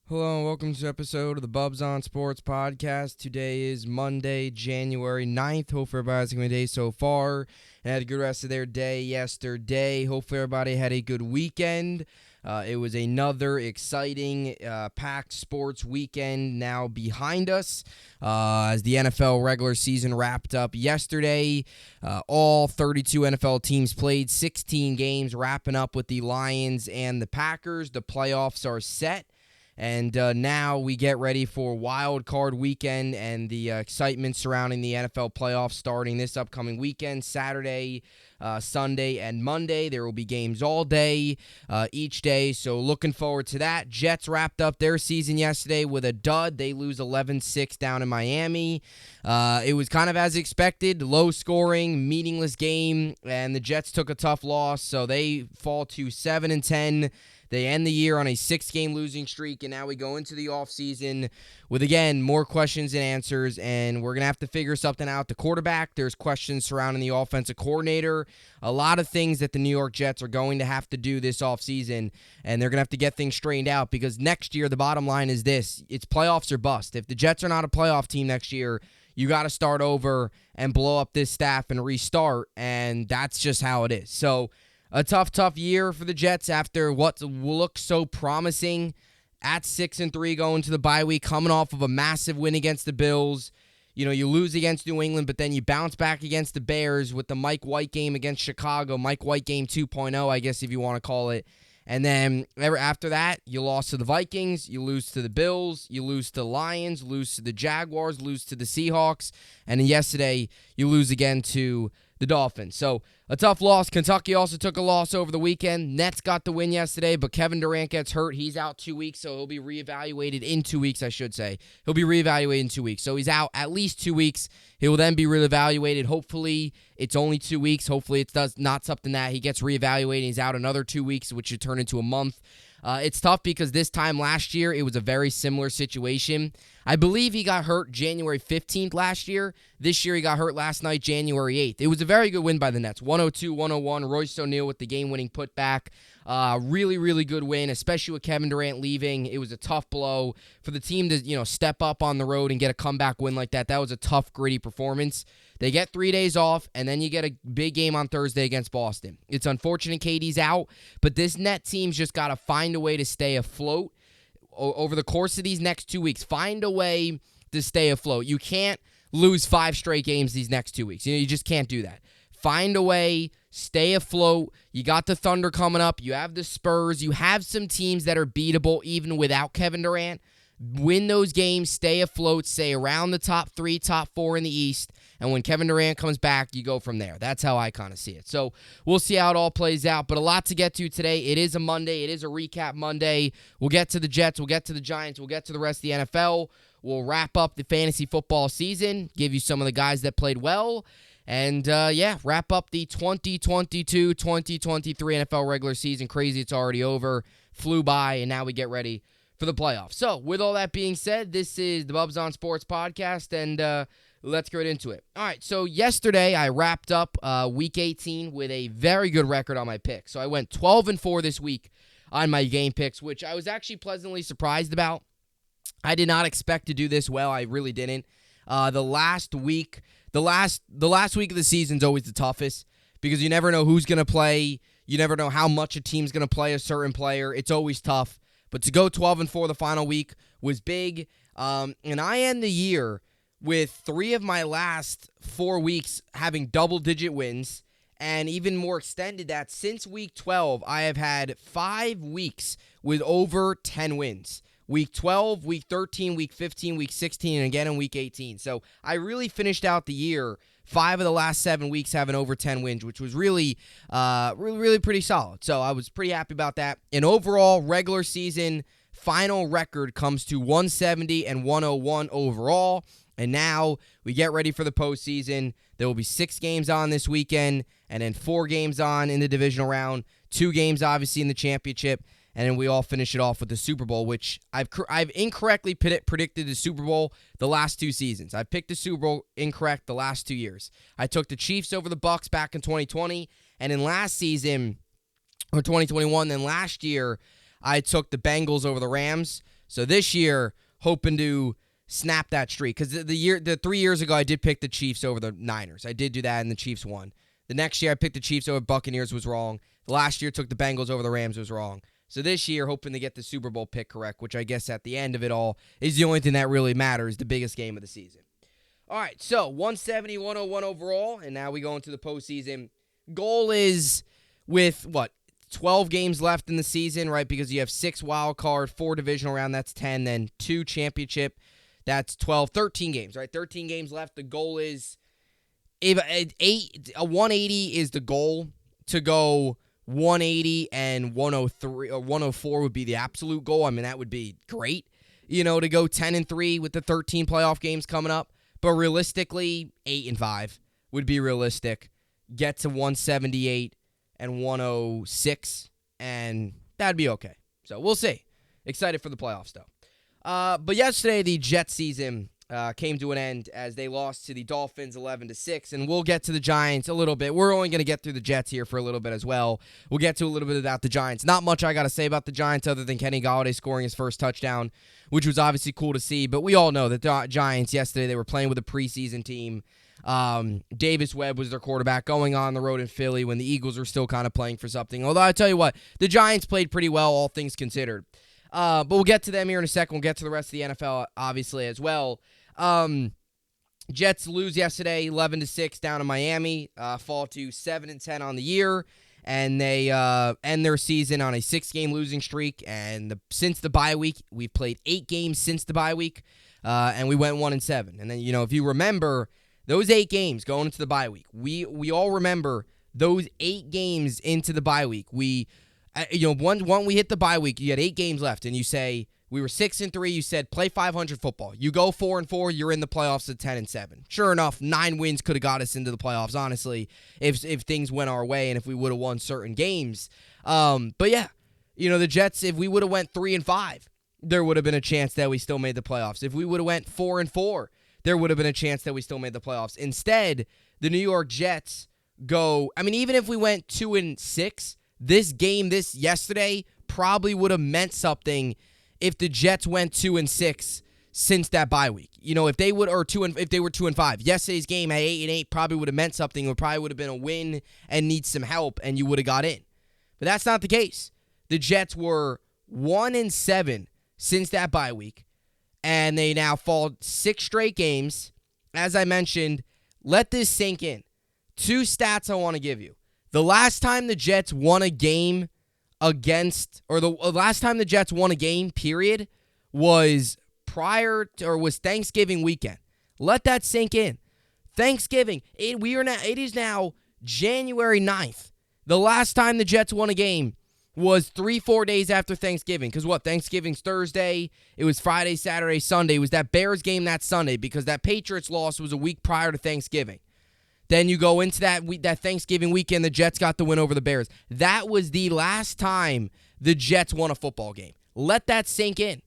Hello and welcome to episode of the Bubbs on Sports podcast. Today is Monday, January 9th. Hopefully everybody's having a good day so far and had a good rest of their day yesterday. Hopefully everybody had a good weekend. It was another exciting, packed sports weekend now behind us as the NFL regular season wrapped up yesterday. All 32 NFL teams played 16 games, wrapping up with the Lions and the Packers. The playoffs are set. And now we get ready for Wild Card Weekend and the excitement surrounding the NFL playoffs starting this upcoming weekend, Saturday, Sunday, and Monday. There will be games all day, each day, so looking forward to that. Jets wrapped up their season yesterday with a dud. They lose 11-6 down in Miami. It was kind of as expected, low-scoring, meaningless game, and the Jets took a tough loss, so they fall to 7-10. They end the year on a 6-game losing streak, and now we go into the offseason with, again, more questions and answers, and we're going to have to figure something out. The quarterback, there's questions surrounding the offensive coordinator, a lot of things that the New York Jets are going to have to do this offseason, and they're going to have to get things straightened out because next year the bottom line is this. It's playoffs or bust. If the Jets are not a playoff team next year, you got to start over and blow up this staff and restart, and that's just how it is. So, a tough year for the Jets after what looks so promising at 6-3 going to the bye week, coming off of a massive win against the Bills. You know, you lose against New England, but then you bounce back against the Bears with the Mike White game against Chicago, Mike White game 2.0, I guess if you want to call it. And then after that, you lost to the Vikings, you lose to the Bills, you lose to the Lions, lose to the Jaguars, lose to the Seahawks, and then yesterday you lose again to the Dolphins. So a tough loss. Kentucky also took a loss over the weekend. Nets got the win yesterday, but Kevin Durant gets hurt. He's out 2 weeks, so he'll be reevaluated in 2 weeks, I should say. He'll be reevaluated in 2 weeks. So he's out at least 2 weeks. He will then be reevaluated. Hopefully, it's only 2 weeks. Hopefully, it's not something that he gets reevaluated and he's out another 2 weeks, which should turn into a month. It's tough because this time last year, it was a very similar situation. I believe he got hurt January 15th last year. This year, he got hurt last night, January 8th. It was a very good win by the Nets. 102-101. Royce O'Neal with the game-winning putback. Really good win, especially with Kevin Durant leaving. It was a tough blow for the team to, step up on the road and get a comeback win like that. That was a tough, gritty performance. They get 3 days off, and then you get a big game on Thursday against Boston. It's unfortunate KD's out, but this Net team's just got to find a way to stay afloat over the course of these next 2 weeks. Find a way to stay afloat. You can't lose 5 straight games these next 2 weeks. You just can't do that. Find a way, stay afloat. You got the Thunder coming up. You have the Spurs. You have some teams that are beatable even without Kevin Durant. Win those games, stay afloat, stay around the top 3, top 4 in the East, and when Kevin Durant comes back, you go from there. That's how I kind of see it. So we'll see how it all plays out, but a lot to get to today. It is a Monday. It is a recap Monday. We'll get to the Jets. We'll get to the Giants. We'll get to the rest of the NFL. We'll wrap up the fantasy football season, give you some of the guys that played well, and, wrap up the 2022-2023 NFL regular season. Crazy it's already over. Flew by, and now we get ready for the playoffs. So, with all that being said, this is the Bubbs on Sports podcast, and let's get right into it. All right, so yesterday I wrapped up Week 18 with a very good record on my picks. So I went 12-4 this week on my game picks, which I was actually pleasantly surprised about. I did not expect to do this well. I really didn't. The last week of the season is always the toughest because you never know who's going to play. You never know how much a team's going to play a certain player. It's always tough. But to go 12-4 the final week was big. And I end the year with 3 of my last 4 weeks having double-digit wins. And even more extended that, since Week 12, I have had 5 weeks with over 10 wins. Week 12, Week 13, Week 15, Week 16, and again in Week 18. So I really finished out the year 5 of the last 7 weeks having over 10 wins, which was really pretty solid. So I was pretty happy about that. And overall, regular season final record comes to 170 and 101 overall. And now we get ready for the postseason. There will be 6 games on this weekend, and then 4 games on in the divisional round, 2 games obviously in the championship. And then we all finish it off with the Super Bowl, which I've incorrectly predicted the Super Bowl the last 2 seasons. I picked the Super Bowl incorrect the last 2 years. I took the Chiefs over the Bucks back in 2020, and in last season, or 2021, then last year, I took the Bengals over the Rams. So this year, hoping to snap that streak. Because the 3 years ago, I did pick the Chiefs over the Niners. I did do that, and the Chiefs won. The next year, I picked the Chiefs over Buccaneers, was wrong. Last year, took the Bengals over the Rams, was wrong. So this year, hoping to get the Super Bowl pick correct, which I guess at the end of it all is the only thing that really matters, the biggest game of the season. All right, so 170, 101 overall, and now we go into the postseason. Goal is with, 12 games left in the season, right? Because you have 6 wild card, 4 divisional round, that's 10, then 2 championship, that's 12, 13 games, right? 13 games left. The goal is, a 180 is the goal. To go 180 and 103 or 104 would be the absolute goal. I mean, that would be great, to go 10-3 with the 13 playoff games coming up. But realistically, 8-5 would be realistic. Get to 178 and 106, and that'd be okay. So we'll see. Excited for the playoffs, though. But yesterday, the Jets season came to an end as they lost to the Dolphins 11-6, and we'll get to the Giants a little bit. We're only going to get through the Jets here for a little bit as well. We'll get to a little bit about the Giants. Not much I got to say about the Giants other than Kenny Golladay scoring his first touchdown, which was obviously cool to see. But we all know that the Giants yesterday, they were playing with a preseason team. Davis Webb was their quarterback going on the road in Philly when the Eagles were still kind of playing for something. Although I tell you what, the Giants played pretty well, all things considered. But we'll get to them here in a second. We'll get to the rest of the NFL, obviously, as well. Jets lose yesterday, 11-6 down in Miami, fall to 7-10 on the year, and they end their season on a 6-game losing streak. And since the bye week, we've played 8 games since the bye week, and we went 1-7. And then if you remember those 8 games going into the bye week, we all remember those 8 games into the bye week. We when we hit the bye week, you had 8 games left, and you say. We were 6-3. You said play 500 football. You go 4-4. You're in the playoffs at 10-7. Sure enough, 9 wins could have got us into the playoffs. Honestly, if things went our way and if we would have won certain games. But yeah, the Jets. If we would have went 3-5, there would have been a chance that we still made the playoffs. If we would have went 4-4, there would have been a chance that we still made the playoffs. Instead, the New York Jets go. I mean, even if we went 2-6, this game, yesterday, probably would have meant something. If the Jets went 2-6 since that bye week, if they would, or if they were 2-5, yesterday's game at 8-8 probably would have meant something. It probably would have been a win and need some help, and you would have got in. But that's not the case. The Jets were 1-7 since that bye week, and they now fall 6 straight games. As I mentioned, let this sink in. 2 stats I want to give you. The last time the Jets won a game the last time the Jets won a game, period, was Thanksgiving weekend. Let that sink in. Thanksgiving. It is now January 9th. The last time the Jets won a game was 3-4 days after Thanksgiving. Because Thanksgiving's Thursday. It was Friday, Saturday, Sunday. It was that Bears game that Sunday because that Patriots loss was a week prior to Thanksgiving. Then you go into that Thanksgiving weekend, the Jets got the win over the Bears. That was the last time the Jets won a football game. Let that sink in.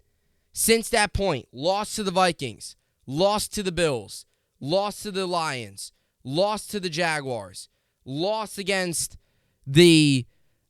Since that point, lost to the Vikings, lost to the Bills, lost to the Lions, lost to the Jaguars, lost against the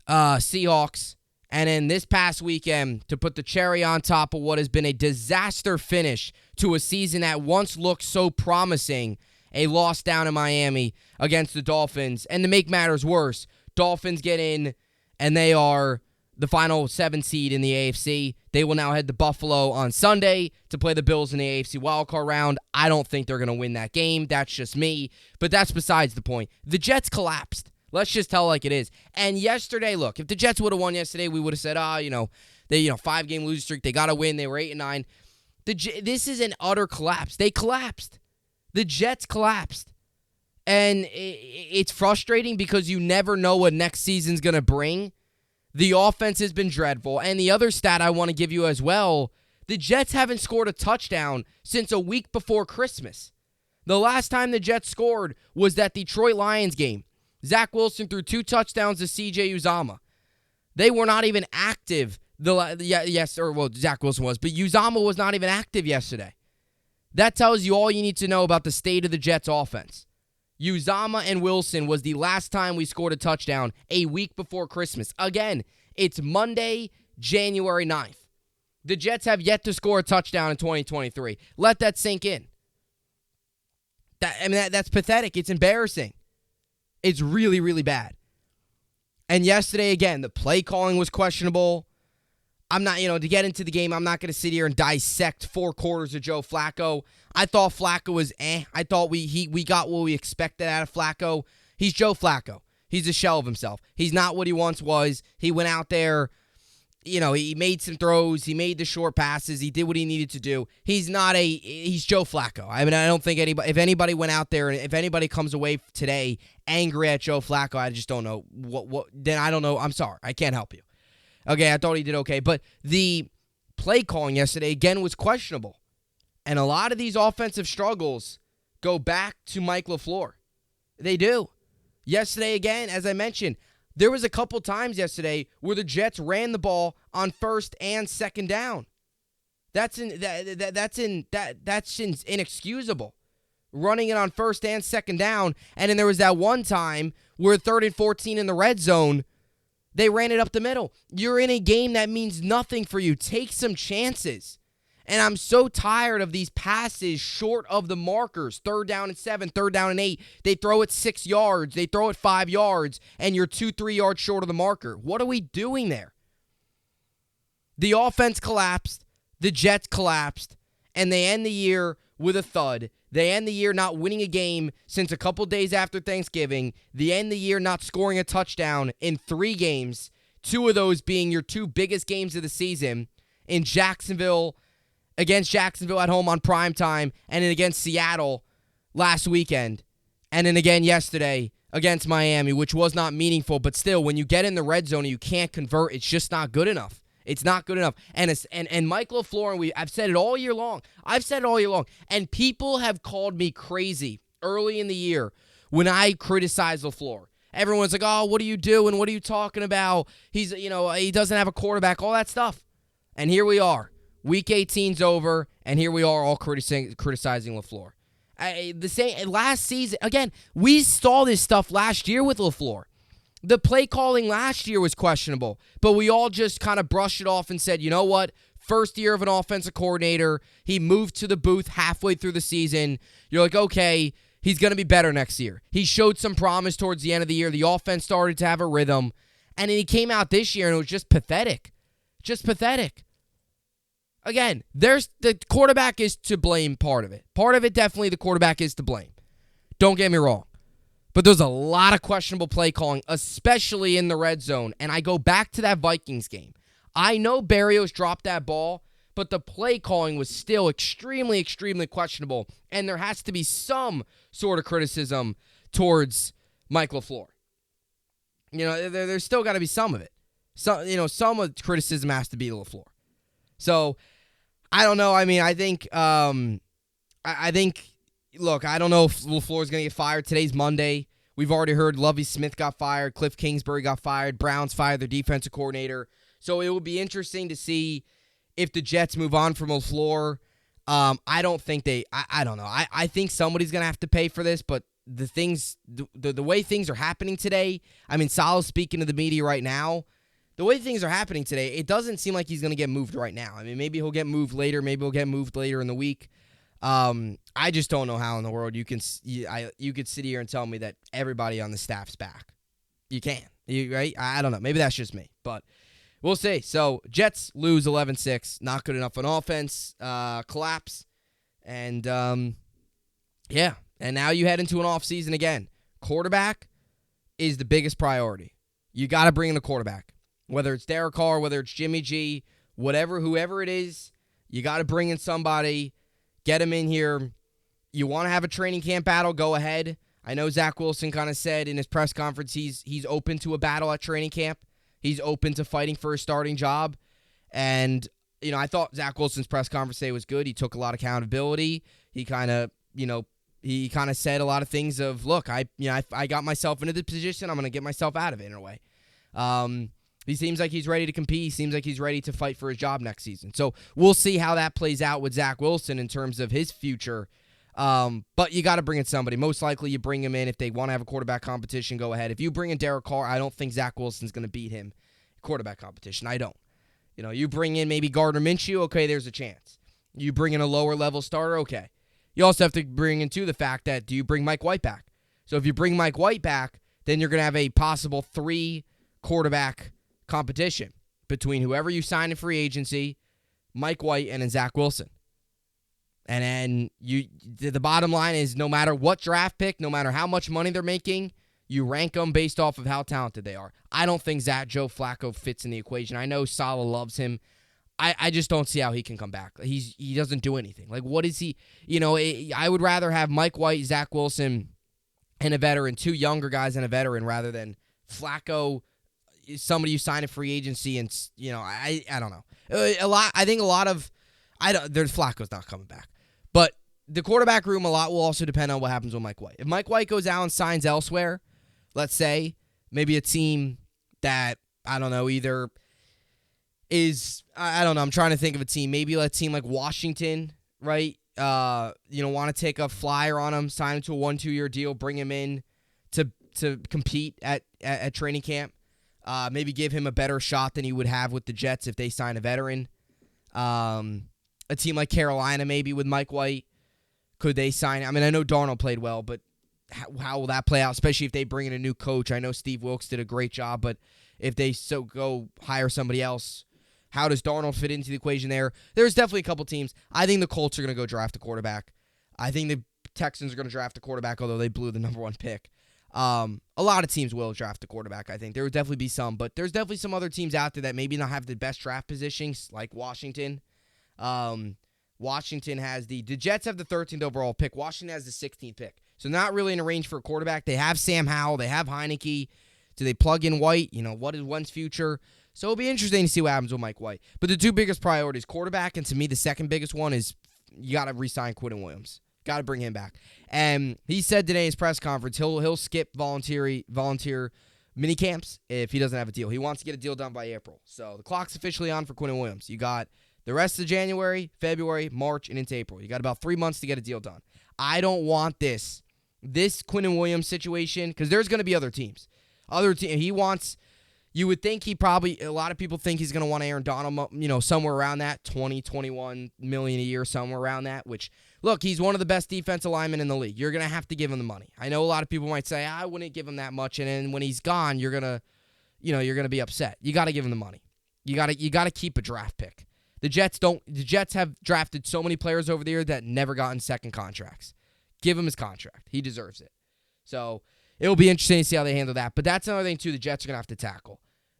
Seahawks, and then this past weekend to put the cherry on top of what has been a disaster finish to a season that once looked so promising, a loss down in Miami against the Dolphins. And to make matters worse, Dolphins get in, and they are the final 7 seed in the AFC. They will now head to Buffalo on Sunday to play the Bills in the AFC wildcard round. I don't think they're going to win that game. That's just me. But that's besides the point. The Jets collapsed. Let's just tell like it is. And yesterday, look, if the Jets would have won yesterday, we would have said, they 5-game losing streak. They got to win. They were 8-9. This is an utter collapse. They collapsed. The Jets collapsed. And it's frustrating because you never know what next season's going to bring. The offense has been dreadful. And the other stat I want to give you as well, the Jets haven't scored a touchdown since a week before Christmas. The last time the Jets scored was that Detroit Lions game. Zach Wilson threw 2 touchdowns to C.J. Uzomah. They were not even active. Zach Wilson was, but Uzomah was not even active yesterday. That tells you all you need to know about the state of the Jets offense. Uzomah and Wilson was the last time we scored a touchdown a week before Christmas. Again, it's Monday, January 9th. The Jets have yet to score a touchdown in 2023. Let that sink in. That's pathetic. It's embarrassing. It's really, really bad. And yesterday, again, the play calling was questionable. I'm not, to get into the game, I'm not going to sit here and dissect 4 quarters of Joe Flacco. I thought Flacco was I thought we got what we expected out of Flacco. He's Joe Flacco. He's a shell of himself. He's not what he once was. He went out there, he made some throws. He made the short passes. He did what he needed to do. He's Joe Flacco. I don't think if anybody went out there and if anybody comes away today angry at Joe Flacco, I just don't know then I don't know. I'm sorry. I can't help you. Okay, I thought he did okay. But the play calling yesterday, again, was questionable. And a lot of these offensive struggles go back to Mike LaFleur. They do. Yesterday, again, as I mentioned, there was a couple times yesterday where the Jets ran the ball on first and second down. That's inexcusable. Running it on first and second down, and then there was that one time where 3rd and 14 in the red zone, they ran it up the middle. You're in a game that means nothing for you. Take some chances. And I'm so tired of these passes short of the markers. 3rd down and 7, 3rd down and 8. They throw it 6 yards. They throw it 5 yards, and you're 2-3 yards short of the marker. What are we doing there? The offense collapsed. The Jets collapsed. And they end the year with a thud. They end the year not winning a game since a couple days after Thanksgiving. They end the year not scoring a touchdown in 3 games, 2 of those being your 2 biggest games of the season in Jacksonville, against Jacksonville at home on primetime, and then against Seattle last weekend, and then again yesterday against Miami, which was not meaningful, but still, when you get in the red zone and you can't convert, it's just not good enough. It's not good enough. And Mike LaFleur, and I've said it all year long. And people have called me crazy early in the year when I criticize LaFleur. Everyone's like, "Oh, what are you doing? What are you talking about? He doesn't have a quarterback," all that stuff. And here we are. Week 18's over, and here we are all criticizing LaFleur. The same last season. Again, we saw this stuff last year with LaFleur. The play calling last year was questionable, but we all just kind of brushed it off and said, you know what? First year of an offensive coordinator. He moved to the booth halfway through the season. You're like, okay, he's going to be better next year. He showed some promise towards the end of the year. The offense started to have a rhythm, and then he came out this year, and it was just pathetic. Just pathetic. Again, the quarterback is to blame part of it. Part of it, definitely, the quarterback is to blame. Don't get me wrong. But there's a lot of questionable play calling, especially in the red zone. And I go back to that Vikings game. I know Berrios dropped that ball, but the play calling was still extremely, extremely questionable. And there has to be some sort of criticism towards Mike LaFleur. There's still got to be some of it. Some of the criticism has to be to LaFleur. So, I don't know. I mean, I think, look, I don't know if LaFleur is going to get fired. Today's Monday. We've already heard Lovie Smith got fired. Cliff Kingsbury got fired. Browns fired their defensive coordinator. So it will be interesting to see if the Jets move on from LaFleur. I don't think I don't know. I think somebody's going to have to pay for this, but the way things are happening today, I mean, Salah's speaking to the media right now. The way things are happening today, it doesn't seem like he's going to get moved right now. I mean, maybe he'll get moved later. Maybe he'll get moved later in the week. I just don't know how in the world you could sit here and tell me that everybody on the staff's back. You can't, right? I don't know. Maybe that's just me, but we'll see. So Jets lose 11-6. Not good enough on offense. Collapse. And, yeah. And now you head into an offseason again. Quarterback is the biggest priority. You got to bring in a quarterback. Whether it's Derek Carr, whether it's Jimmy G, whoever it is, you got to bring in somebody. Get him in here. You want to have a training camp battle, go ahead. I know Zach Wilson kind of said in his press conference he's open to a battle at training camp. He's open to fighting for a starting job. And, I thought Zach Wilson's press conference today was good. He took a lot of accountability. He kind of, said a lot of things of, look, I got myself into this position. I'm going to get myself out of it in a way. He seems like he's ready to compete. He seems like he's ready to fight for his job next season. So we'll see how that plays out with Zach Wilson in terms of his future. But you got to bring in somebody. Most likely you bring him in if they want to have a quarterback competition, go ahead. If you bring in Derek Carr, I don't think Zach Wilson's going to beat him quarterback competition. I don't. You bring in maybe Gardner Minshew, okay, there's a chance. You bring in a lower-level starter, okay. You also have to bring into the fact that, do you bring Mike White back? So if you bring Mike White back, then you're going to have a possible 3-quarterback competition between whoever you sign in free agency, Mike White, and then Zach Wilson. And then the bottom line is, no matter what draft pick, no matter how much money they're making, you rank them based off of how talented they are. I don't think Joe Flacco fits in the equation. I know Saleh loves him. I just don't see how he can come back. He doesn't do anything. Like, what is he? I would rather have Mike White, Zach Wilson, and a veteran, 2 younger guys and a veteran, rather than Flacco, somebody you sign a free agency, and I don't know. Flacco's not coming back. But the quarterback room, a lot will also depend on what happens with Mike White. If Mike White goes out and signs elsewhere, let's say, maybe a team that, I don't know, either is, I don't know, I'm trying to think of a team. Maybe a team like Washington, right? Want to take a flyer on him, sign him to a 1-2-year deal, bring him in to compete at training camp. Maybe give him a better shot than he would have with the Jets if they sign a veteran. A team like Carolina, maybe with Mike White, could they sign? I mean, I know Darnold played well, but how will that play out, especially if they bring in a new coach? I know Steve Wilkes did a great job, but if they go hire somebody else, how does Darnold fit into the equation there? There's definitely a couple teams. I think the Colts are going to go draft a quarterback. I think the Texans are going to draft a quarterback, although they blew the number 1 pick. A lot of teams will draft a quarterback, I think. There would definitely be some, but there's definitely some other teams out there that maybe not have the best draft positions, like Washington. Washington has the Jets have the 13th overall pick. Washington has the 16th pick. So not really in a range for a quarterback. They have Sam Howell. They have Heineke. Do they plug in White? What is one's future? So it'll be interesting to see what happens with Mike White. But the 2 biggest priorities, quarterback, and to me the second biggest one is you got to re-sign Quinton Williams. Got to bring him back. And he said today in his press conference he'll skip volunteer mini camps if he doesn't have a deal. He wants to get a deal done by April. So the clock's officially on for Quinton Williams. You got the rest of January, February, March, and into April. You got about 3 months to get a deal done. I don't want this Quinton Williams situation, because there's going to be other teams. You would think a lot of people think he's going to want Aaron Donald, somewhere around that, 20, 21 million a year, somewhere around that, which, look, he's one of the best defensive linemen in the league. You're going to have to give him the money. I know a lot of people might say, I wouldn't give him that much, and then when he's gone, you're going to be upset. You got to give him the money. You got to keep a draft pick. The Jets have drafted so many players over the year that never gotten second contracts. Give him his contract. He deserves it. So it'll be interesting to see how they handle that. But that's another thing, too, the Jets are going to have to tackle.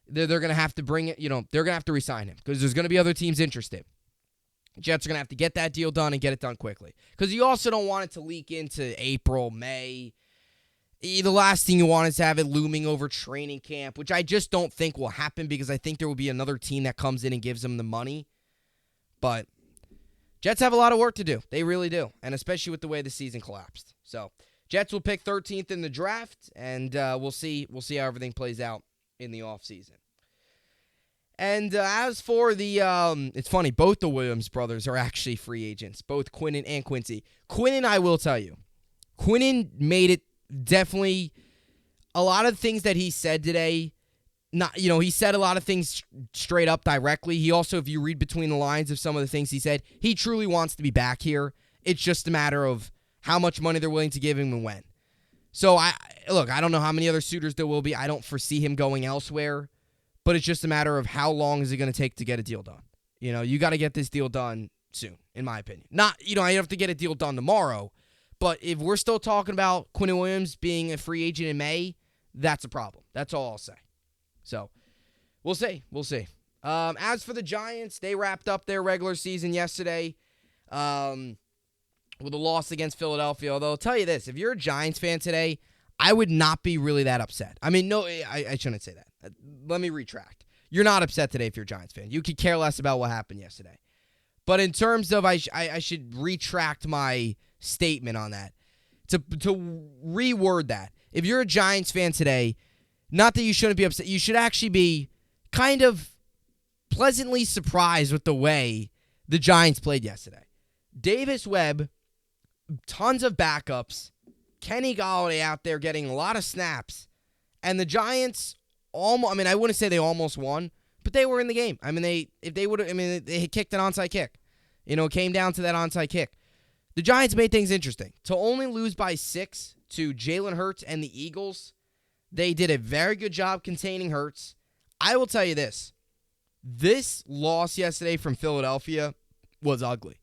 They're going to have to bring it, they're going to have to re-sign him because there's going to be other teams interested. Jets are going to have to get that deal done and get it done quickly. Because you also don't want it to leak into April, May. The last thing you want is to have it looming over training camp, which I just don't think will happen because I think there will be another team that comes in and gives them the money. But Jets have a lot of work to do. They really do, and especially with the way the season collapsed. So Jets will pick 13th in the draft, and we'll see how everything plays out in the offseason. And as for the, it's funny, both the Williams brothers are actually free agents, both Quinnen and Quincy. Quinnen, I will tell you, Quinnen made it definitely, a lot of things that he said today, he said a lot of things straight up directly. He also, if you read between the lines of some of the things he said, he truly wants to be back here. It's just a matter of how much money they're willing to give him and when. So, I don't know how many other suitors there will be. I don't foresee him going elsewhere. But it's just a matter of how long is it going to take to get a deal done. You got to get this deal done soon, in my opinion. Not, I have to get a deal done tomorrow. But if we're still talking about Quinnen Williams being a free agent in May, that's a problem. That's all I'll say. So, we'll see. As for the Giants, they wrapped up their regular season yesterday with a loss against Philadelphia. Although, I'll tell you this, if you're a Giants fan today, I would not be really that upset. I mean, no, I shouldn't say that. Let me retract. You're not upset today if you're a Giants fan. You could care less about what happened yesterday. But in terms of, I should retract my statement on that. To reword that. If you're a Giants fan today, not that you shouldn't be upset, you should actually be kind of pleasantly surprised with the way the Giants played yesterday. Davis Webb, tons of backups, Kenny Golladay out there getting a lot of snaps, and the Giants I wouldn't say they almost won, But they were in the game. I mean, if they would have, I mean, they had kicked an onside kick. It came down to that onside kick. The Giants made things interesting. To only lose by 6 to Jalen Hurts and the Eagles, they did a very good job containing Hurts. I will tell you this. This loss yesterday from Philadelphia was ugly.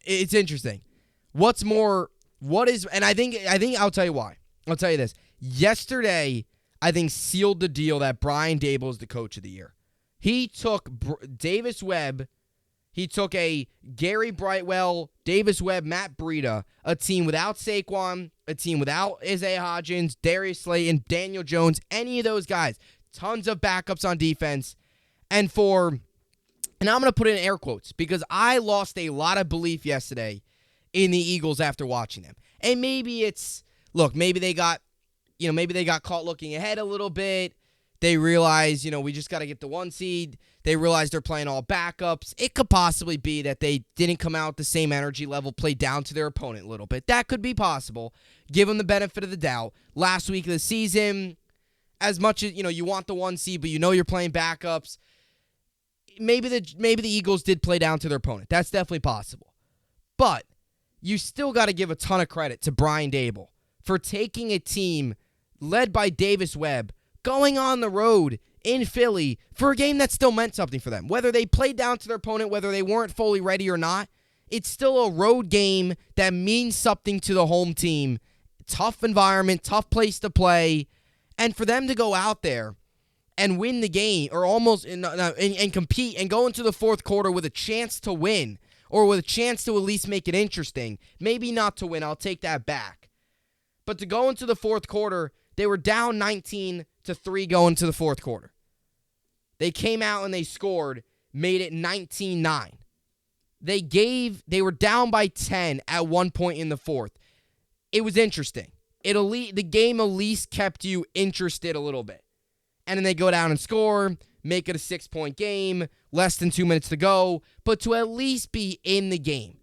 It's interesting. And I think I'll tell you why. I'll tell you this. Yesterday, I think sealed the deal that Brian Daboll is the coach of the year. He took Davis Webb. He took a Gary Brightwell, Davis Webb, Matt Breida, a team without Saquon, a team without Isaiah Hodgins, Darius Slayton, Daniel Jones, any of those guys. Tons of backups on defense. And I'm going to put in air quotes because I lost a lot of belief yesterday in the Eagles after watching them. And maybe maybe they got caught looking ahead a little bit. They realize, we just got to get the 1 seed. They realize they're playing all backups. It could possibly be that they didn't come out with the same energy level, play down to their opponent a little bit. That could be possible. Give them the benefit of the doubt. Last week of the season, as much as, you want the 1 seed, but you're playing backups, maybe the Eagles did play down to their opponent. That's definitely possible. But you still got to give a ton of credit to Brian Daboll for taking a team led by Davis Webb, going on the road in Philly for a game that still meant something for them. Whether they played down to their opponent, whether they weren't fully ready or not, it's still a road game that means something to the home team. Tough environment, tough place to play. And for them to go out there and win the game, or almost and compete and go into the fourth quarter with a chance to win, or with a chance to at least make it interesting. Maybe not to win, I'll take that back. But to go into the fourth quarter, they were down 19-3 going to the fourth quarter. They came out and they scored, made it 19-9. They were down by 10 at one point in the fourth. It was interesting. The game at least kept you interested a little bit. And then they go down and score, make it a 6-point game, less than 2 minutes to go, but to at least be in the game.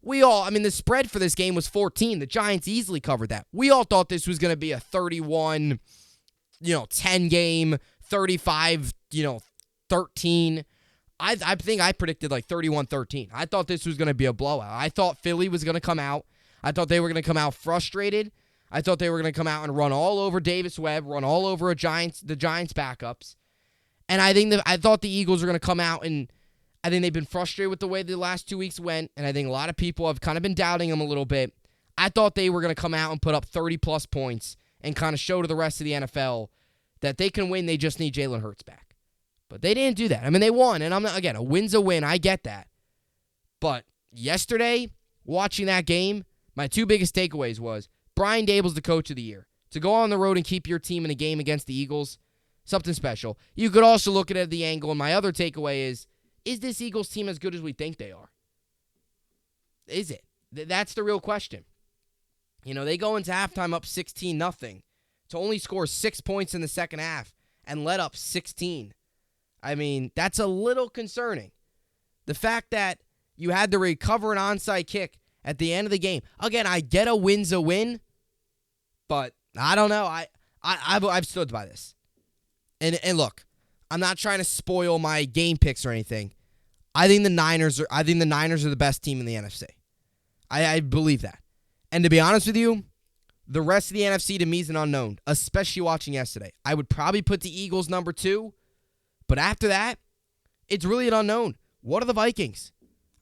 The spread for this game was 14. The Giants easily covered that. We all thought this was going to be a 31, 10 game, 35, 13. I think I predicted like 31-13. I thought this was going to be a blowout. I thought Philly was going to come out. I thought they were going to come out frustrated. I thought they were going to come out and run all over Davis Webb, run all over the Giants backups. And I thought the Eagles were going to come out, and I think they've been frustrated with the way the last 2 weeks went, and I think a lot of people have kind of been doubting them a little bit. I thought they were going to come out and put up 30-plus points and kind of show to the rest of the NFL that they can win, they just need Jalen Hurts back. But they didn't do that. They won, and a win's a win. I get that. But yesterday, watching that game, my two biggest takeaways was Brian Daboll's the coach of the year. To go on the road and keep your team in a game against the Eagles, something special. You could also look at it at the angle, and my other takeaway is this Eagles team as good as we think they are? Is it? That's the real question. They go into halftime up 16-0 to only score 6 points in the second half and let up 16. That's a little concerning. The fact that you had to recover an onside kick at the end of the game. Again, I get a win's a win, but I don't know. I've stood by this. And look, I'm not trying to spoil my game picks or anything. I think the Niners are the best team in the NFC. I believe that. And to be honest with you, the rest of the NFC to me is an unknown, especially watching yesterday. I would probably put the Eagles number 2, but after that, it's really an unknown. What are the Vikings?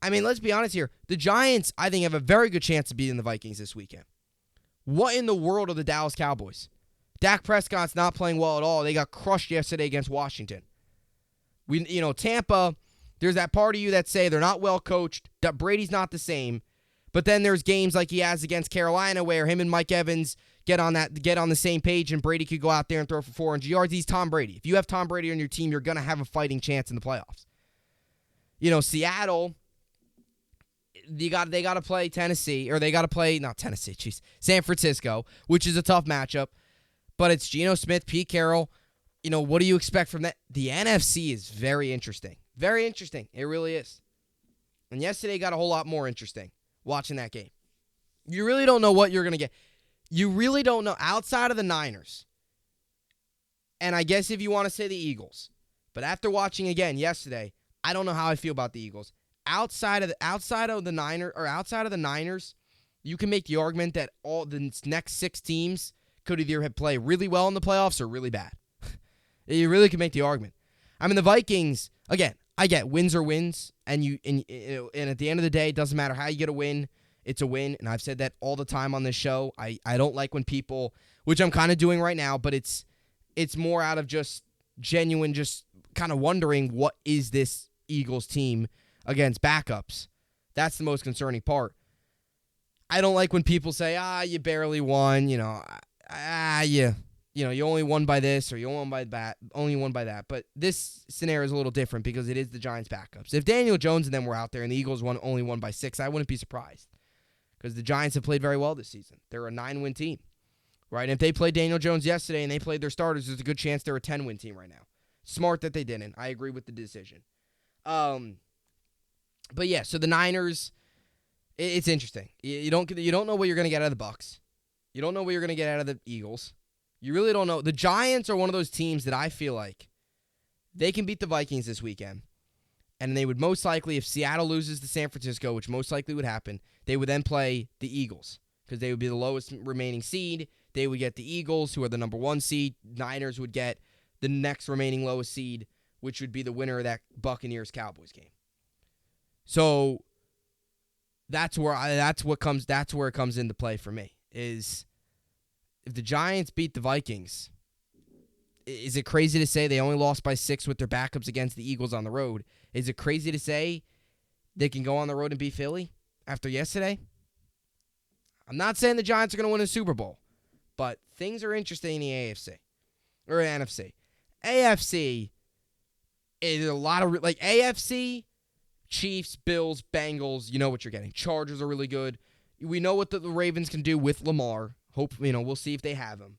Let's be honest here. The Giants, I think, have a very good chance of beating the Vikings this weekend. What in the world are the Dallas Cowboys? Dak Prescott's not playing well at all. They got crushed yesterday against Washington. Tampa, there's that part of you that say they're not well coached, that Brady's not the same. But then there's games like he has against Carolina where him and Mike Evans get on the same page and Brady could go out there and throw for 400 yards. He's Tom Brady. If you have Tom Brady on your team, you're going to have a fighting chance in the playoffs. Seattle, they got to play Tennessee, or they got to play, not Tennessee, San Francisco, which is a tough matchup. But it's Geno Smith, Pete Carroll. What do you expect from that? The NFC is very interesting. Very interesting. It really is. And yesterday got a whole lot more interesting watching that game. You really don't know what you're going to get. You really don't know outside of the Niners. And I guess if you want to say the Eagles, But after watching again yesterday, I don't know how I feel about the Eagles. Outside of the Niners, you can make the argument that all the next 6 teams could either play really well in the playoffs or really bad. You really can make the argument. I mean, the Vikings, again, I get wins are wins, and at the end of the day, it doesn't matter how you get a win, it's a win. And I've said that all the time on this show. I don't like when people, which I'm kind of doing right now, but it's more out of just genuine, just kind of wondering, what is this Eagles team against backups? That's the most concerning part. I don't like when people say, you barely won, you only won by this or you only won by that. But this scenario is a little different because it is the Giants' backups. If Daniel Jones and them were out there and the Eagles only won by 6, I wouldn't be surprised because the Giants have played very well this season. They're a 9-win team, right? And if they played Daniel Jones yesterday and they played their starters, there's a good chance they're a 10-win team right now. Smart that they didn't. I agree with the decision. But yeah, so the Niners, it's interesting. You don't know what you're going to get out of the Bucks. You don't know what you're going to get out of the Eagles. You really don't know. The Giants are one of those teams that I feel like they can beat the Vikings this weekend. And they would most likely, if Seattle loses to San Francisco, which most likely would happen, they would then play the Eagles because they would be the lowest remaining seed. They would get the Eagles, who are the number 1 seed. Niners would get the next remaining lowest seed, which would be the winner of that Buccaneers-Cowboys game. So that's where it comes into play for me. Is if the Giants beat the Vikings, is it crazy to say they only lost by 6 with their backups against the Eagles on the road? Is it crazy to say they can go on the road and beat Philly after yesterday? I'm not saying the Giants are going to win a Super Bowl, but things are interesting in the AFC or NFC. AFC is a lot of AFC, Chiefs, Bills, Bengals. You know what you're getting. Chargers are really good. We know what the Ravens can do with Lamar. We'll see if they have him.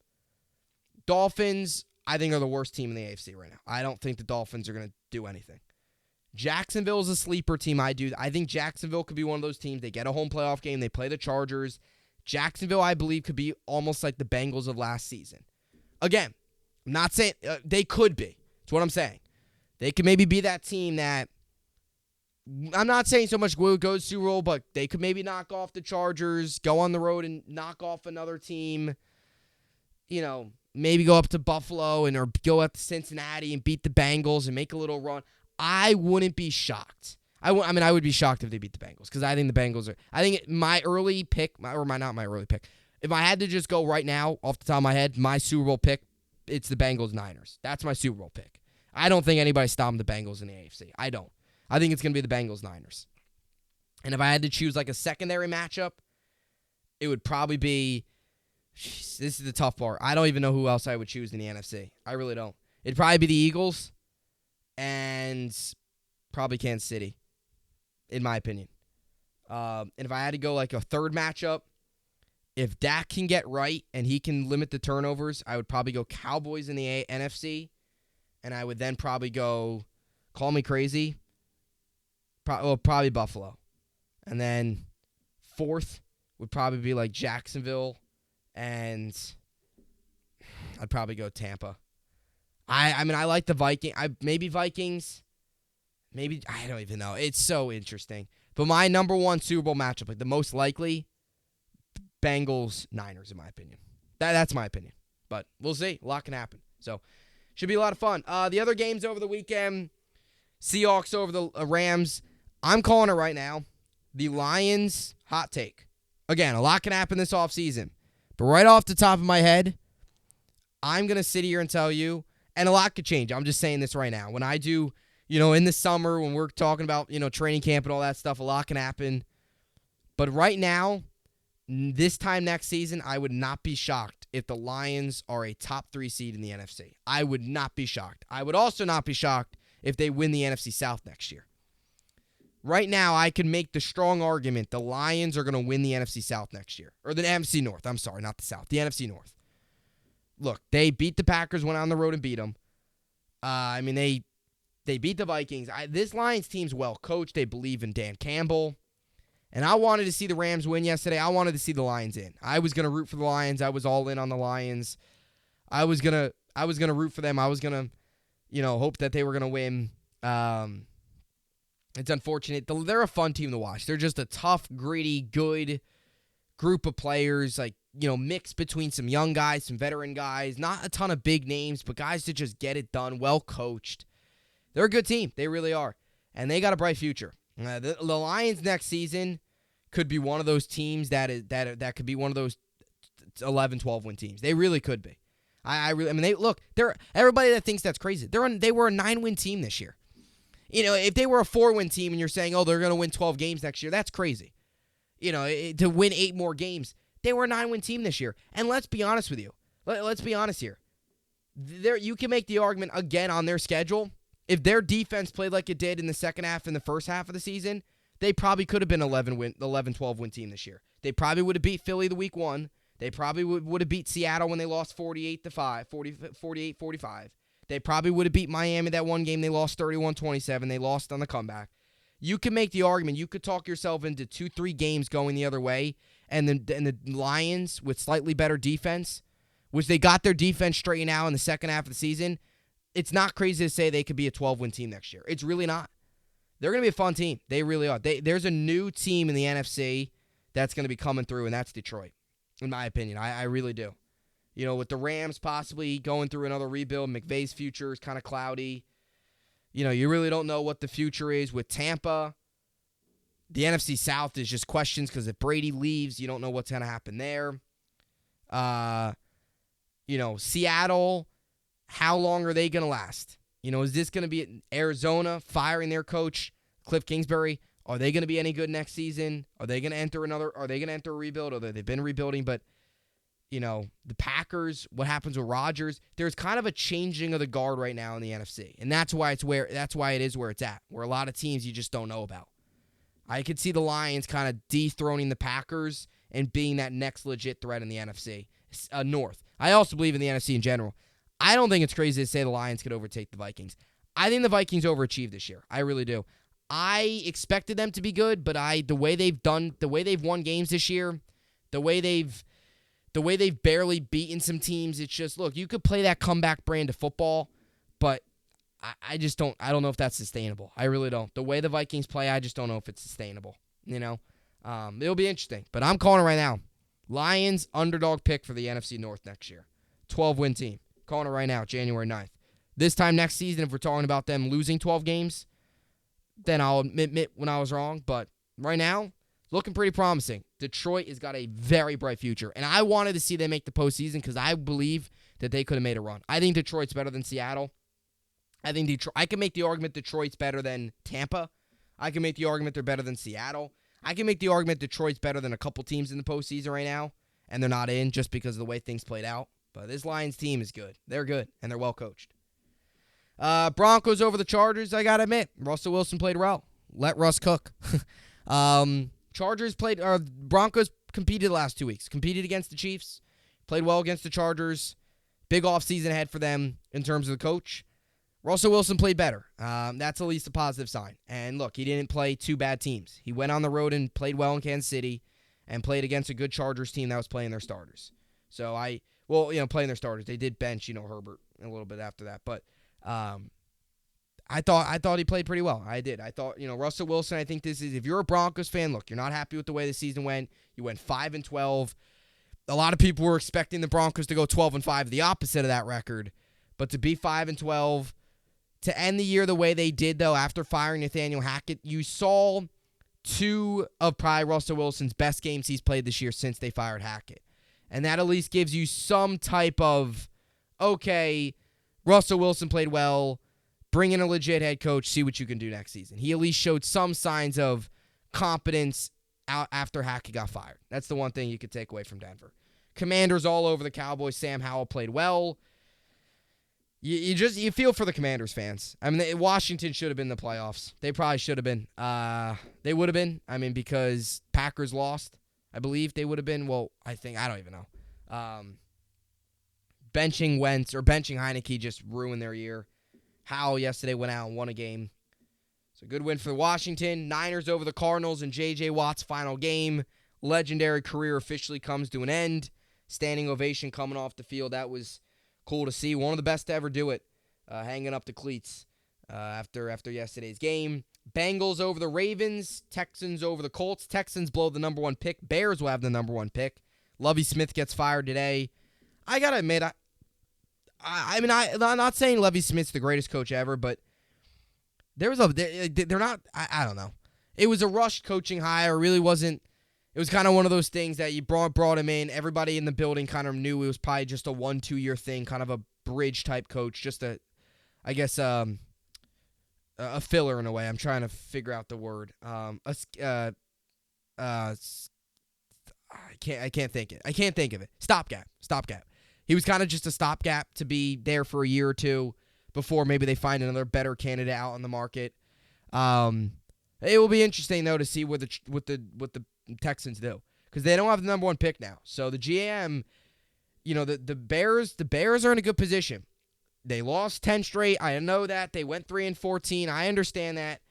Dolphins, I think, are the worst team in the AFC right now. I don't think the Dolphins are going to do anything. Jacksonville is a sleeper team. I think Jacksonville could be one of those teams. They get a home playoff game. They play the Chargers. Jacksonville, I believe, could be almost like the Bengals of last season. Again, I'm not saying they could be. That's what I'm saying. They could maybe be that team that, I'm not saying so much will go to Super Bowl, but they could maybe knock off the Chargers, go on the road and knock off another team. Maybe go up to Buffalo or go up to Cincinnati and beat the Bengals and make a little run. I wouldn't be shocked. I would be shocked if they beat the Bengals because I think the Bengals are. I think my early pick, not my early pick. If I had to just go right now off the top of my head, my Super Bowl pick, it's the Bengals-Niners. That's my Super Bowl pick. I don't think anybody's stopping the Bengals in the AFC. I don't. I think it's going to be the Bengals-Niners. And if I had to choose like a secondary matchup, it would probably be, this is the tough part. I don't even know who else I would choose in the NFC. I really don't. It'd probably be the Eagles and probably Kansas City, in my opinion. And if I had to go like a third matchup, if Dak can get right and he can limit the turnovers, I would probably go Cowboys in the NFC. And I would then probably go, call me crazy, probably Buffalo. And then fourth would probably be like Jacksonville, and I'd probably go Tampa. I like the Vikings. Maybe Vikings. Maybe, I don't even know. It's so interesting. But my number 1 Super Bowl matchup, like the most likely, Bengals-Niners, in my opinion. That's my opinion. But we'll see. A lot can happen. So, should be a lot of fun. The other games over the weekend, Seahawks over the Rams. I'm calling it right now. The Lions, hot take. Again, a lot can happen this offseason. But right off the top of my head, I'm going to sit here and tell you, and a lot could change. I'm just saying this right now. When I do, in the summer, when we're talking about, training camp and all that stuff, a lot can happen. But right now, this time next season, I would not be shocked if the Lions are a top 3 seed in the NFC. I would not be shocked. I would also not be shocked if they win the NFC South next year. Right now, I can make the strong argument the Lions are going to win the NFC South next year. Or the NFC North. I'm sorry, not the South. The NFC North. Look, they beat the Packers, went on the road and beat them. They beat the Vikings. This Lions team's well coached. They believe in Dan Campbell. And I wanted to see the Rams win yesterday. I wanted to see the Lions in. I was going to root for the Lions. I was all in on the Lions. I was going to root for them. I was going to, hope that they were going to win. It's unfortunate. They're a fun team to watch. They're just a tough, gritty, good group of players, mixed between some young guys, some veteran guys, not a ton of big names, but guys to just get it done, well coached. They're a good team. They really are. And they got a bright future. The Lions next season could be one of those teams that could be one of those 11, 12 win teams. They really could be. They're everybody that thinks that's crazy. They were a 9-win team this year. If they were a 4-win team and you're saying, oh, they're going to win 12 games next year, that's crazy. To win 8 more games. They were a 9-win team this year. And let's be honest with you. Let's be honest here. You can make the argument again on their schedule. If their defense played like it did in the second half and the first half of the season, they probably could have been 11, 12-win team this year. They probably would have beat Philly the week 1. They probably would have beat Seattle when they lost 48-45. They probably would have beat Miami that one game. They lost 31-27. They lost on the comeback. You can make the argument. You could talk yourself into 2-3 games going the other way, and the Lions with slightly better defense, which they got their defense straightened out in the second half of the season. It's not crazy to say they could be a 12-win team next year. It's really not. They're going to be a fun team. They really are. There's a new team in the NFC that's going to be coming through, and that's Detroit, in my opinion. I really do. With the Rams possibly going through another rebuild, McVay's future is kind of cloudy. You really don't know what the future is with Tampa. The NFC South is just questions because if Brady leaves, you don't know what's going to happen there. Seattle, how long are they going to last? Is this going to be Arizona firing their coach, Cliff Kingsbury? Are they going to be any good next season? Are they going to enter a rebuild? Or they've been rebuilding, but the Packers, what happens with Rodgers? There's kind of a changing of the guard right now in the NFC. And that's why it is where it's at, where a lot of teams you just don't know about. I could see the Lions kind of dethroning the Packers and being that next legit threat in the NFC North. I also believe in the NFC in general. I don't think it's crazy to say the Lions could overtake the Vikings. I think the Vikings overachieved this year. I really do. I expected them to be good, but the way they've won games this year, the way they've barely beaten some teams, it's just, look, you could play that comeback brand of football, but I just don't know if that's sustainable. I really don't. The way the Vikings play, I just don't know if it's sustainable. It'll be interesting, but I'm calling it right now. Lions underdog pick for the NFC North next year. 12-win team. Calling it right now, January 9th. This time next season, if we're talking about them losing 12 games, then I'll admit when I was wrong. But right now, looking pretty promising. Detroit has got a very bright future. And I wanted to see them make the postseason because I believe that they could have made a run. I think Detroit's better than Seattle. I can make the argument Detroit's better than Tampa. I can make the argument they're better than Seattle. I can make the argument Detroit's better than a couple teams in the postseason right now, and they're not in just because of the way things played out. But this Lions team is good. They're good, and they're well coached. Broncos over the Chargers, I got to admit. Russell Wilson played well. Let Russ cook. Broncos competed the last 2 weeks. Competed against the Chiefs. Played well against the Chargers. Big offseason ahead for them in terms of the coach. Russell Wilson played better. That's at least a positive sign. And look, he didn't play 2 bad teams. He went on the road and played well in Kansas City and played against a good Chargers team that was playing their starters. Playing their starters. They did bench, Herbert a little bit after that. But I thought he played pretty well. I did. I thought, Russell Wilson, I think this is, if you're a Broncos fan, look, you're not happy with the way the season went. You went 5-12. A lot of people were expecting the Broncos to go 12-5, the opposite of that record. But to be 5-12, to end the year the way they did, though, after firing Nathaniel Hackett, you saw 2 of probably Russell Wilson's best games he's played this year since they fired Hackett. And that at least gives you some type of, okay, Russell Wilson played well, bring in a legit head coach, see what you can do next season. He at least showed some signs of competence out after Hackett got fired. That's the one thing you could take away from Denver. Commanders all over the Cowboys. Sam Howell played well. You feel for the Commanders fans. I mean, Washington should have been in the playoffs. They probably should have been. They would have been. I mean, because Packers lost. I believe they would have been. Well, I don't even know. Benching Wentz or benching Heineke just ruined their year. Howell yesterday went out and won a game. It's a good win for Washington. Niners over the Cardinals in J.J. Watt's final game. Legendary career officially comes to an end. Standing ovation coming off the field. That was cool to see. One of the best to ever do it. hanging up the cleats after yesterday's game. Bengals over the Ravens. Texans over the Colts. Texans blow the number 1 pick. Bears will have the number 1 pick. Lovie Smith gets fired today. I got to admit, I'm not saying Lovie Smith's the greatest coach ever, but they're not, I don't know. It was a rushed coaching hire. It really wasn't. It was kind of one of those things that you brought him in. Everybody in the building kind of knew it was probably just a 1-2 year thing, kind of a bridge type coach, just a filler in a way. I'm trying to figure out the word. I can't think of it. Stopgap. He was kind of just a stopgap to be there for a year or two before maybe they find another better candidate out on the market. It will be interesting though to see what the Texans do, because they don't have the number 1 pick now. So the GM, the Bears are in a good position. They lost 10 straight. I know that. They went 3-14. I understand that.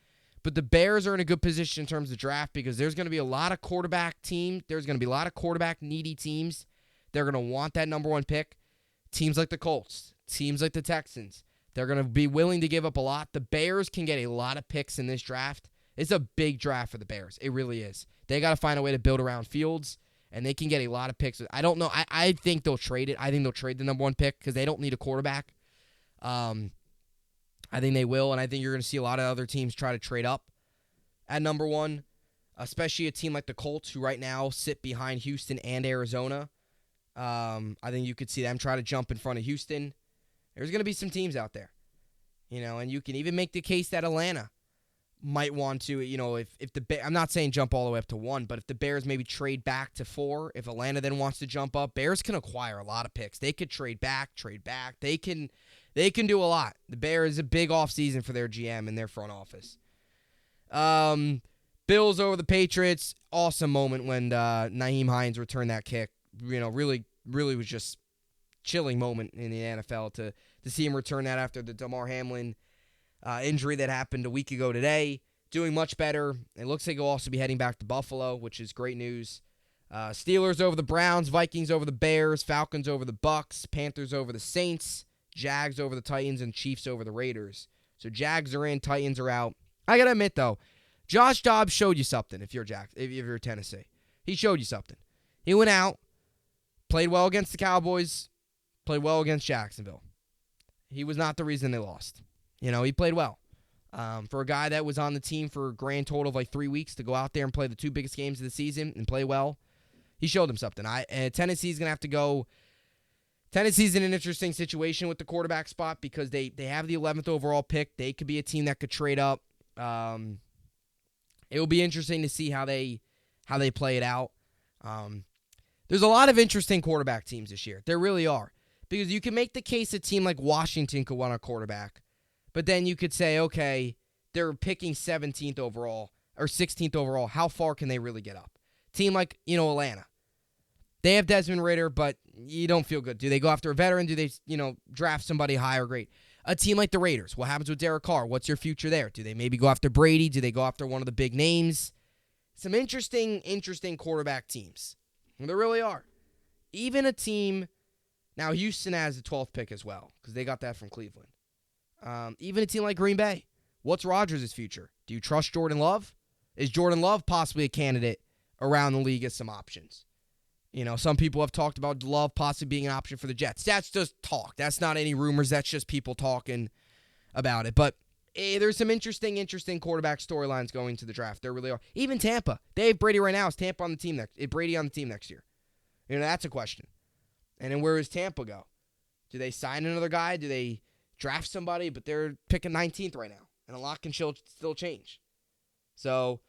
But the Bears are in a good position in terms of draft, because there's going to be a lot of quarterback teams. There's going to be a lot of quarterback needy teams. They're going to want that number 1 pick. Teams like the Colts, teams like the Texans, they're going to be willing to give up a lot. The Bears can get a lot of picks in this draft. It's a big draft for the Bears. It really is. They got to find a way to build around Fields, and they can get a lot of picks. I don't know. I think they'll trade it. I think they'll trade the number 1 pick because they don't need a quarterback. I think they will, and I think you're going to see a lot of other teams try to trade up at number 1, especially a team like the Colts, who right now sit behind Houston and Arizona. I think you could see them try to jump in front of Houston. There's going to be some teams out there, and you can even make the case that Atlanta might want to, I'm not saying jump all the way up to 1, but if the Bears maybe trade back to 4, if Atlanta then wants to jump up, Bears can acquire a lot of picks. They could trade back. They can do a lot. The Bears, a big offseason for their GM and their front office. Bills over the Patriots. Awesome moment when Nyheim Hines returned that kick. Really was just chilling moment in the NFL to see him return that after the Damar Hamlin injury that happened a week ago today. Doing much better. It looks like he'll also be heading back to Buffalo, which is great news. Steelers over the Browns, Vikings over the Bears, Falcons over the Bucks, Panthers over the Saints, Jags over the Titans, and Chiefs over the Raiders. So Jags are in, Titans are out. I got to admit, though, Josh Dobbs showed you something if you're Tennessee. He showed you something. He went out, played well against the Cowboys, played well against Jacksonville. He was not the reason they lost. He played well. For a guy that was on the team for a grand total of like 3 weeks to go out there and play the 2 biggest games of the season and play well, he showed him something. Tennessee's going to have to go. Tennessee's in an interesting situation with the quarterback spot because they have the 11th overall pick. They could be a team that could trade up. It will be interesting to see how they play it out. There's a lot of interesting quarterback teams this year. There really are. Because you can make the case a team like Washington could want a quarterback. But then you could say, okay, they're picking 17th overall or 16th overall. How far can they really get up? Team like, Atlanta. They have Desmond Ridder, but you don't feel good. Do they go after a veteran? Do they, draft somebody high or great? A team like the Raiders. What happens with Derek Carr? What's your future there? Do they maybe go after Brady? Do they go after one of the big names? Some interesting quarterback teams. There really are. Even a team, now Houston has the 12th pick as well because they got that from Cleveland. Even a team like Green Bay. What's Rodgers' future? Do you trust Jordan Love? Is Jordan Love possibly a candidate around the league as some options? Some people have talked about Love possibly being an option for the Jets. That's just talk. That's not any rumors. That's just people talking about it. But there's some interesting quarterback storylines going to the draft. There really are. Even Tampa. They have Brady right now. Is Tampa on the team Brady on the team next year? That's a question. And then where does Tampa go? Do they sign another guy? Do they draft somebody? But they're picking 19th right now. And a lot can still change. So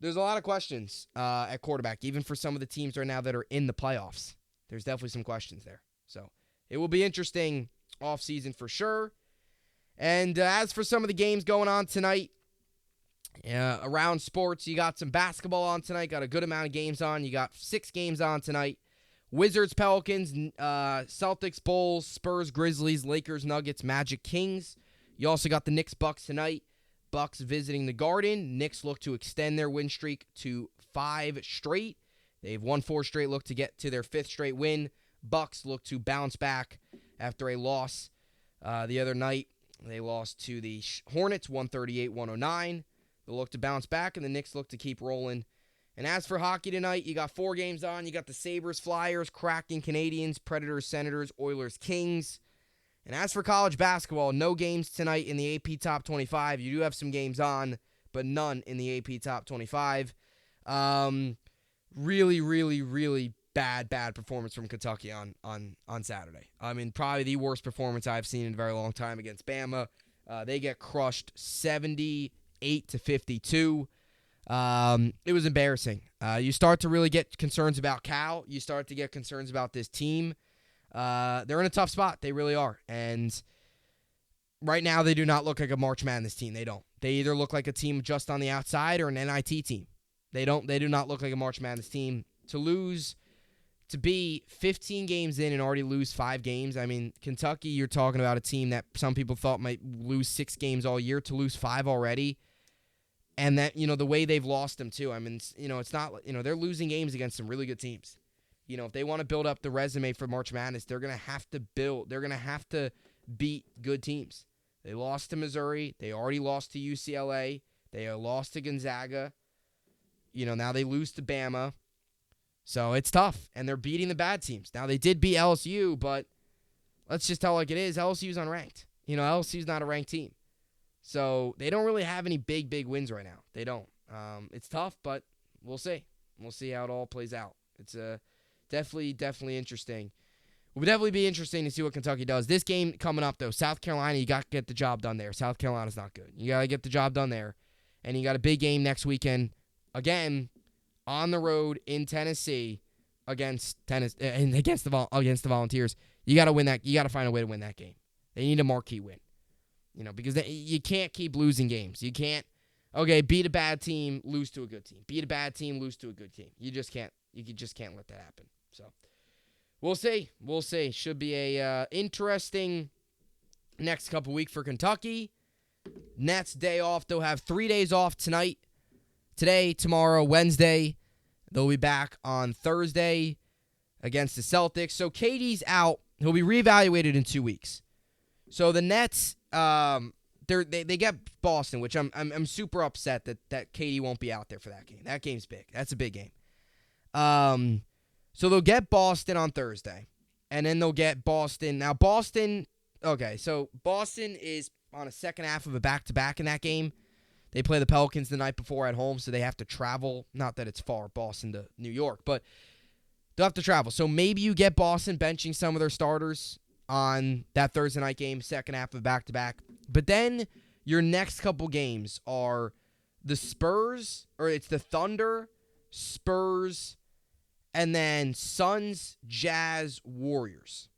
there's a lot of questions at quarterback, even for some of the teams right now that are in the playoffs. There's definitely some questions there. So it will be interesting offseason for sure. And as for some of the games going on tonight, around sports, you got some basketball on tonight. Got a good amount of games on. You got 6 games on tonight. Wizards, Pelicans, Celtics, Bulls, Spurs, Grizzlies, Lakers, Nuggets, Magic, Kings. You also got the Knicks, Bucks tonight. Bucks visiting the Garden. Knicks look to extend their win streak to 5 straight. They've won 4 straight, look to get to their 5th straight win. Bucks look to bounce back after a loss The other night, they lost to the Hornets 138-109. They'll look to bounce back, and the Knicks look to keep rolling. And as for hockey tonight, you got 4 games on. You got the Sabres, Flyers, Kraken, Canadians, Predators, Senators, Oilers, Kings. And as for college basketball, no games tonight in the AP Top 25. You do have some games on, but none in the AP Top 25. Really, really, really bad performance from Kentucky on Saturday. I mean, probably the worst performance I've seen in a very long time against Bama. They get crushed 78-52. It was embarrassing. You start to really get concerns about Cal. You start to get concerns about this team. They're in a tough spot. They really are. And right now, they do not look like a March Madness team. They don't. They either look like a team just on the outside or an NIT team. They do not look like a March Madness team. To be 15 games in and already lose 5 games. I mean, Kentucky, you're talking about a team that some people thought might lose 6 games all year, to lose 5 already. And that, the way they've lost them too. I mean, it's not, they're losing games against some really good teams. If they want to build up the resume for March Madness, they're going to have to beat good teams. They lost to Missouri. They already lost to UCLA. They lost to Gonzaga. Now they lose to Bama. So it's tough, and they're beating the bad teams. Now, they did beat LSU, but let's just tell it like it is. LSU's unranked. LSU's not a ranked team. So they don't really have any big wins right now. They don't. It's tough, but we'll see. We'll see how it all plays out. It's definitely interesting. It would definitely be interesting to see what Kentucky does. This game coming up, though, South Carolina, you got to get the job done there. South Carolina's not good. You got to get the job done there. And you got a big game next weekend, again, on the road in Tennessee against the Volunteers. You got to win that. You got to find a way to win that game. They need a marquee win. Because you can't keep losing games. You can't, beat a bad team, lose to a good team. Beat a bad team, lose to a good team. You just can't let that happen. So we'll see. Should be a interesting next couple weeks for Kentucky. Nets day off. They'll have 3 days off tonight. Today, tomorrow, Wednesday. They'll be back on Thursday against the Celtics. So KD's out. He'll be reevaluated in 2 weeks. So the Nets, they get Boston, which I'm super upset that KD won't be out there for that game. That game's big. That's a big game. So they'll get Boston on Thursday, and then they'll get Boston. Now Boston is on a second half of a back-to-back in that game. They play the Pelicans the night before at home, so they have to travel. Not that it's far, Boston to New York, but they'll have to travel. So maybe you get Boston benching some of their starters on that Thursday night game, second half of back-to-back. But then your next couple games are the Spurs, or it's the Thunder, Spurs, and then Suns, Jazz, Warriors.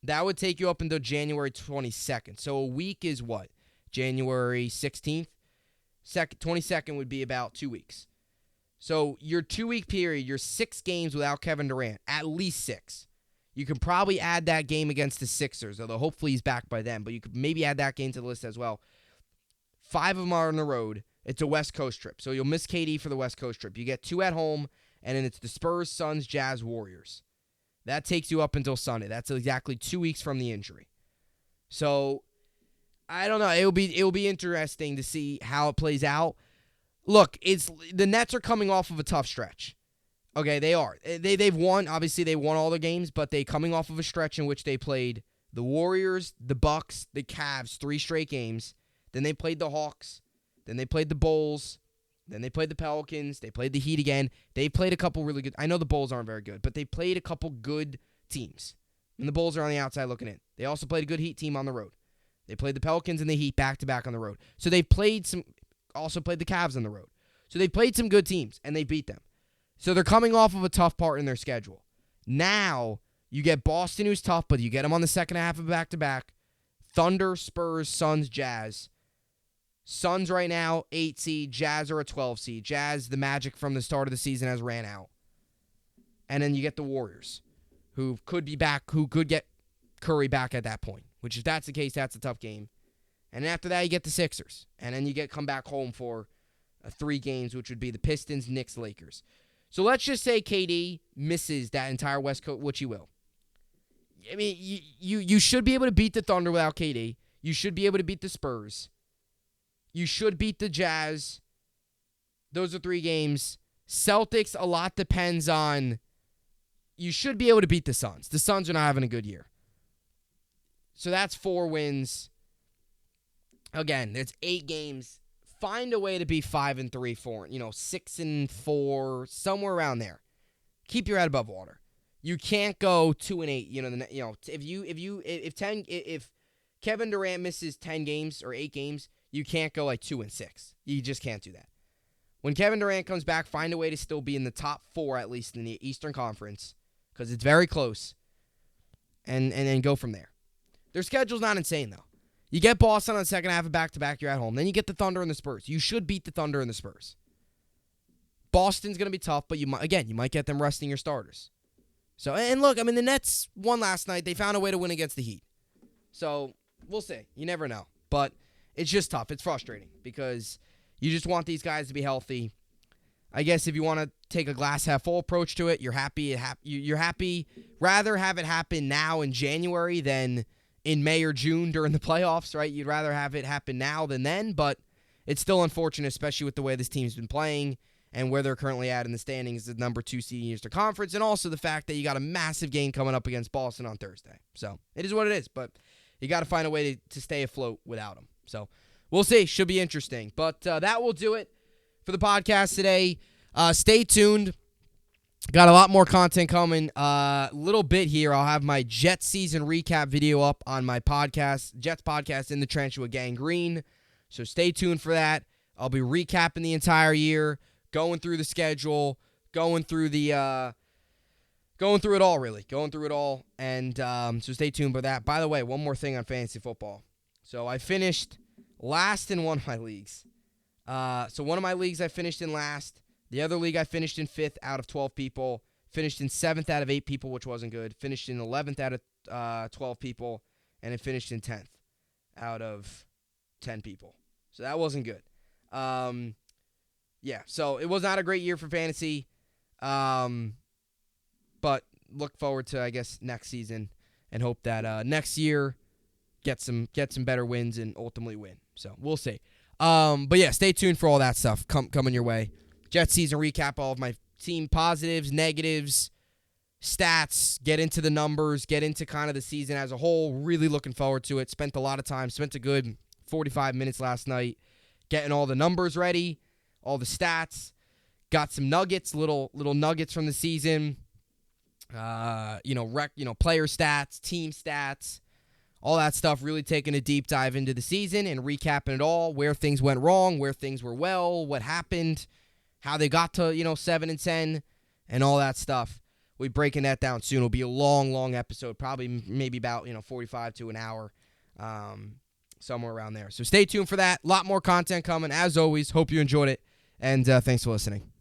That would take you up until January 22nd. So a week is what? January 16th? 22nd would be about 2 weeks. So your 2-week period, your 6 games without Kevin Durant, at least 6. You can probably add that game against the Sixers, although hopefully he's back by then, but you could maybe add that game to the list as well. 5 of them are on the road. It's a West Coast trip, so you'll miss KD for the West Coast trip. You get 2 at home, and then it's the Spurs, Suns, Jazz, Warriors. That takes you up until Sunday. That's exactly 2 weeks from the injury. So I don't know. It'll be interesting to see how it plays out. Look, the Nets are coming off of a tough stretch. Okay, they are. They've won. Obviously, they won all the games, but they coming off of a stretch in which they played the Warriors, the Bucks, the Cavs, 3 straight games. Then they played the Hawks. Then they played the Bulls. Then they played the Pelicans. They played the Heat again. They played a couple really good. I know the Bulls aren't very good, but they played a couple good teams. And the Bulls are on the outside looking in. They also played a good Heat team on the road. They played the Pelicans and the Heat back-to-back on the road. So they also played the Cavs on the road. So they played some good teams, and they beat them. So they're coming off of a tough part in their schedule. Now, you get Boston, who's tough, but you get them on the second half of back-to-back. Thunder, Spurs, Suns, Jazz. Suns right now, 8 seed. Jazz are a 12 seed. Jazz, the magic from the start of the season has ran out. And then you get the Warriors, who could be back, who could get Curry back at that point. Which, if that's the case, that's a tough game. And after that, you get the Sixers. And then you come back home for 3 games, which would be the Pistons, Knicks, Lakers. So let's just say KD misses that entire West Coast, which he will. I mean, you should be able to beat the Thunder without KD. You should be able to beat the Spurs. You should beat the Jazz. Those are 3 games. Celtics, a lot depends on. You should be able to beat the Suns. The Suns are not having a good year. So that's 4 wins. Again, it's 8 games. Find a way to be 5-3, 4, 6-4, somewhere around there. Keep your head above water. You can't go 2-8. If Kevin Durant misses 10 games or 8 games, you can't go like 2-6. You just can't do that. When Kevin Durant comes back, find a way to still be in the top 4 at least in the Eastern Conference, because it's very close, and then go from there. Their schedule's not insane though. You get Boston on the second half of back-to-back, you're at home. Then you get the Thunder and the Spurs. You should beat the Thunder and the Spurs. Boston's going to be tough, but you might get them resting your starters. So, and look, I mean, the Nets won last night. They found a way to win against the Heat. So, we'll see. You never know. But it's just tough. It's frustrating because you just want these guys to be healthy. I guess if you want to take a glass half full approach to it, you're happy. You're happy. Rather have it happen now in January than in May or June during the playoffs, right? You'd rather have it happen now than then, but it's still unfortunate, especially with the way this team's been playing and where they're currently at in the standings, the number 2 seed in the Eastern Conference, and also the fact that you got a massive game coming up against Boston on Thursday. So it is what it is, but you got to find a way to stay afloat without them. So we'll see. Should be interesting. But that will do it for the podcast today. Stay tuned. Got a lot more content coming. Little bit here. I'll have my Jets season recap video up on my podcast, Jets podcast, In the Trench with Gang Green. So stay tuned for that. I'll be recapping the entire year, going through the schedule, going through it all, really. Going through it all. And so stay tuned for that. By the way, one more thing on fantasy football. So I finished last in one of my leagues. So one of my leagues I finished in last. The other league I finished in 5th out of 12 people. Finished in 7th out of 8 people, which wasn't good. Finished in 11th out of 12 people. And it finished in 10th out of 10 people. So that wasn't good. Yeah, so it was not a great year for fantasy. But look forward to, I guess, next season and hope that next year get some better wins and ultimately win. So we'll see. But yeah, stay tuned for all that stuff coming your way. Jets season recap, all of my team positives, negatives, stats, get into the numbers, get into kind of the season as a whole. Really looking forward to it. Spent a good 45 minutes last night getting all the numbers ready, all the stats. Got some nuggets, little nuggets from the season. Player stats, team stats, all that stuff. Really taking a deep dive into the season and recapping it all, where things went wrong, where things were well, what happened, how they got to 7-10, and all that stuff. We'll be breaking that down soon. It'll be a long episode, probably maybe about 45 to an hour, somewhere around there. So stay tuned for that. A lot more content coming, as always. Hope you enjoyed it, and thanks for listening.